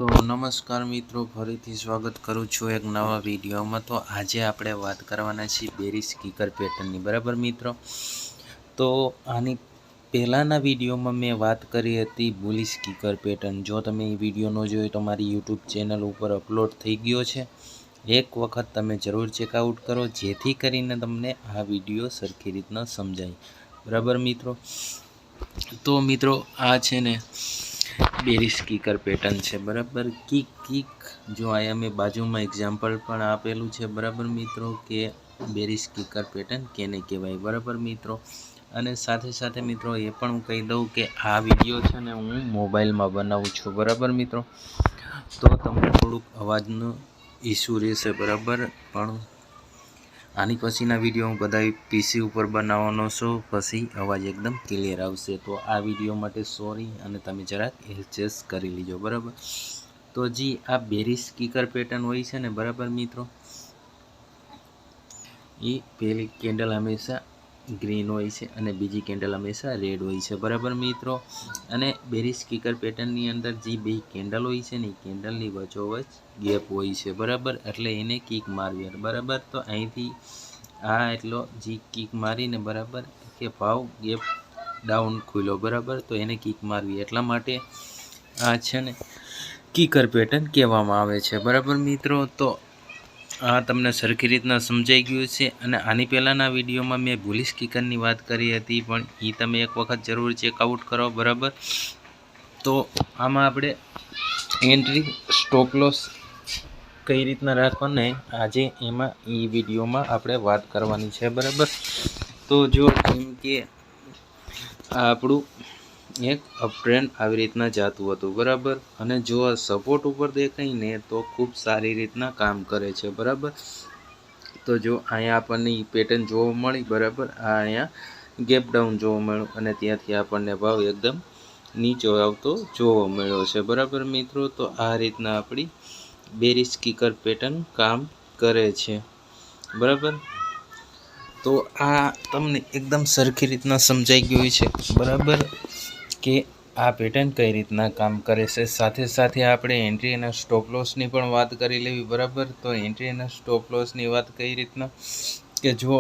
તો નમસ્કાર મિત્રો, ફરીથી સ્વાગત કરું છું એક નવા વિડીયોમાં। તો આજે આપણે વાત કરવાના છીએ બેરિસ કિકર પેટર્નની, બરાબર મિત્રો। તો આની પહેલાંના વિડીયોમાં મેં વાત કરી હતી બુલિશ કિકર પેટર્ન। જો તમે એ વિડીયો ન જોયો તો મારી યુટ્યુબ ચેનલ ઉપર અપલોડ થઈ ગયો છે, એક વખત તમે જરૂર ચેકઆઉટ કરો, જેથી કરીને તમને આ વિડીયો સરખી રીતના સમજાય, બરાબર મિત્રો। તો મિત્રો આ છે ને બેરિસ કિકર પેટર્ન છે, બરાબર। કિક જો આયા મેં બાજુમાં એક્ઝામ્પલ પણ આપેલું છે, બરાબર મિત્રો, કે બેરિસ કિકર પેટર્ન કેને કહેવાય, બરાબર મિત્રો। અને સાથે સાથે મિત્રો એ પણ હું કહી દઉં કે આ વિડીયો છે ને હું મોબાઈલમાં બનાવું છું, બરાબર મિત્રો। તો તમને થોડુંક અવાજનો ઇસ્યુ રહેશે, બરાબર, પણ આની પછીના વિડીયો હું બધા પીસી ઉપર બનાવવાનો છું, પછી અવાજ એકદમ ક્લિયર આવશે। તો આ વિડીયો માટે સોરી, અને તમે જરાક એડજસ્ટ કરી લીજો, બરાબર। તો જી આ બેરિસ કિકર પેટર્ન હોય છે ને, બરાબર મિત્રો, એ પહેલી કેન્ડલ હંમેશા ગ્રીન હોય છે અને બીજી કેન્ડલ હંમેશા રેડ હોય છે, બરાબર મિત્રો। અને બેરિસ કિકર પેટર્નની અંદર જે બે કેન્ડલ હોય છે ને, એ કેન્ડલની વચ્ચોવચ ગેપ હોય છે, બરાબર, એટલે એને કિક મારવી, બરાબર। તો અહીંથી આ એટલો જે કિક મારીને, બરાબર, કે ભાવ ગેપ ડાઉન ખુલ્યો, બરાબર, તો એને કિક મારવી, એટલા માટે આ છે ને કિકર પેટર્ન કહેવામાં આવે છે, બરાબર મિત્રો। તો આ તમને સરખી રીતના સમજાઈ ગયું છે। અને આની પહેલાંના વિડીયોમાં મેં બુલિશ કિકરની વાત કરી હતી, પણ એ તમે એક વખત જરૂર ચેકઆઉટ કરો, બરાબર। તો આમાં આપણે એન્ટ્રી સ્ટોપ લોસ કઈ રીતના રાખવાને આજે એમાં એ વિડીયોમાં આપણે વાત કરવાની છે, બરાબર। તો જો જેમ કે આ આપણું એક અપટ્રેન્ડ આવી રીતના જતું હતું, બરાબર, અને જો આ સપોર્ટ ઉપર દેખાય ને તો ખૂબ સારી રીતના કામ કરે છે, બરાબર। તો જો અહીંયા આપણને એ પેટર્ન જોવા મળી, બરાબર, આ અહીંયા ગેપ ડાઉન જોવા મળ્યું અને ત્યાંથી આપણને ભાવ એકદમ નીચો આવતો જોવા મળ્યો છે, બરાબર મિત્રો। તો આ રીતના આપણી બેરિસ કિકર પેટર્ન કામ કરે છે, બરાબર। તો આ તમને એકદમ સરખી રીતના સમજાઈ ગયું છે, બરાબર, કે આ પેટર્ન કઈ રીતના કામ કરે છે। સાથે સાથે આપણે એન્ટ્રી અને સ્ટોપ લોસની પણ વાત કરી લેવી, બરાબર। તો એન્ટ્રી અને સ્ટોપ લોસની વાત કઈ રીતના કે જો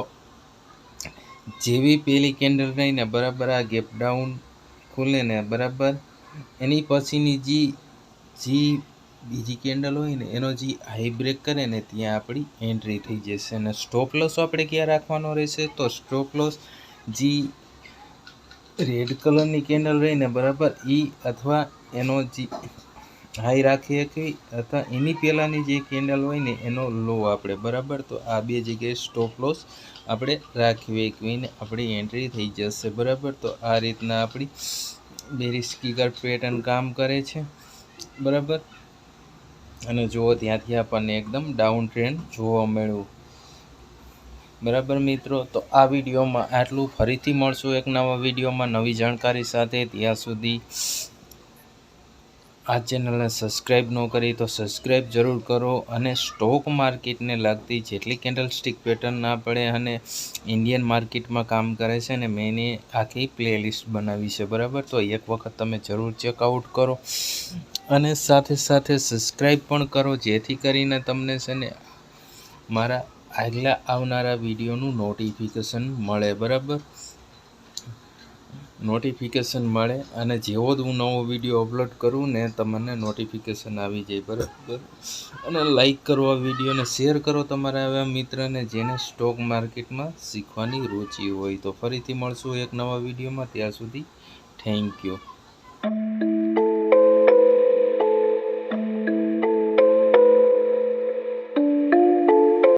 જેવી પેલી કેન્ડલ રહીને, બરાબર, આ ગેપ ડાઉન ખુલે ને, બરાબર, એની પછીની જે બીજી કેન્ડલ હોય ને એનો જે હાઈ બ્રેક કરે ને ત્યાં આપણી એન્ટ્રી થઈ જશે। અને સ્ટોપ લોસ આપણે ક્યાં રાખવાનો રહેશે, તો સ્ટોપ લોસ જે રેડ કલરની કેન્ડલ રહીને, બરાબર, એ અથવા એનો જે હાઈ રાખી શકીએ, અથવા એની પહેલાંની જે કેન્ડલ હોય ને એનો લો આપણે, બરાબર। તો આ બે જગ્યાએ સ્ટોપ લોસ આપણે રાખવી ને આપણી એન્ટ્રી થઈ જશે, બરાબર। તો આ રીતના આપણી બેરિસ કિકર પેટર્ન કામ કરે છે, બરાબર। અને જુઓ ત્યાંથી આપણને એકદમ ડાઉન ટ્રેન્ડ જોવા મળ્યું, બરાબર મિત્રો। તો આ વિડીયોમાં આટલું, ફરીથી મળશું એક નવા વિડીયોમાં નવી જાણકારી સાથે। ત્યાં સુધી આ ચેનલને સબસ્ક્રાઈબ ન કરી તો સબસ્ક્રાઈબ જરૂર કરો, અને સ્ટોક માર્કેટને લગતી જેટલી કેન્ડલ સ્ટિક પેટર્ન ના પડે અને ઇન્ડિયન માર્કેટમાં કામ કરે છે ને, મેં એની આખી પ્લેલિસ્ટ બનાવી છે, બરાબર। તો એક વખત તમે જરૂર ચેકઆઉટ કરો અને સાથે સાથે સબસ્ક્રાઈબ પણ કરો, જેથી કરીને તમને છે ને મારા આગલા આવનારા વિડીયોનું નોટિફિકેશન મળે, બરાબર, નોટિફિકેશન મળે, અને જેવો જ હું નવો વિડીયો અપલોડ કરું ને તમને નોટિફિકેશન આવી જાય, બરાબર। અને લાઈક કરો આ વિડીયોને, શેર કરો તમારા એવા મિત્રને જેને સ્ટોક માર્કેટમાં શીખવાની રુચિ હોય। તો ફરીથી મળશું એક નવા વિડીયોમાં, ત્યાં સુધી થેન્ક યુ।